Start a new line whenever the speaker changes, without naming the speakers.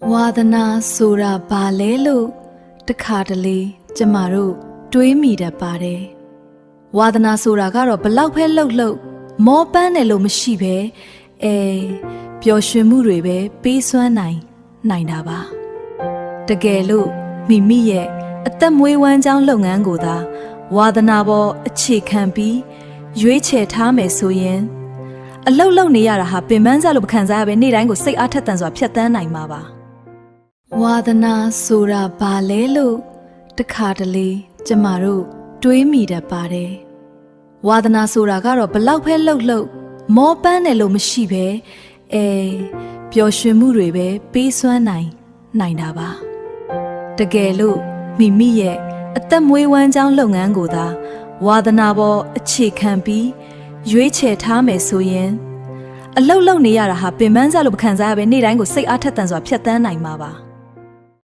ဝါသနာဆိုတာဘာလဲလို့တခါတလေကျမတို့တွေးမိတတ်ပါတယ်ဝါသနာဆိုတာကတော့ဘလောက်ပဲလှုပ်လှုပ်မောပန်းတယ်လို့မရှိပဲပျော်ရွှင်မှုတွေပဲပေးစွမ်းနိုင်တာပါတကယ်လို့မိမိရဲ့အသက်မွေးဝမ်းကြောင်းလုပ်ငန်းကိုသာဝါသနာပေါ်အခြေခံပြီးရွေးချယ်ထားမယ်ဆိုရင်အလုတ်လုံနေရတာဟာပင်ပန်းစားလို့မခံစားရပဲနေ့တိုင်းကိုစိတ်အားထက်သန်စွာဖြတ်သန်းနိုင်မှာပါဝါသနာဆိုတာဘာလဲလို့တခါတလေကျမတို့တွေးမိတတ်ပါတယ်ဝါသနာဆိုတာကတော့ဘလောက်ပဲလှုပ်လှုပ်မောပန်းတယ်လို့မရှိပဲပျော်ရွှင်မှုတွေပဲပေးစွမ်းနိုင်တာပါတကယ်လို့မိမိရဲ့အသက်မွေးဝမ်းကြောင်းလုပ်ငန်းကိုသာဝါသနာပေါ်အခြေခံပြီးရွေးချယ်ထားမယ်ဆိုရင်အလုတ်လုံနေရတာဟာပင်ပန်းစားလို့မခံစားရပဲနေ့တိုင်းကိုစိတ်အားထက်သန်စွာဖြတ်သန်းနိုင်မှာပါ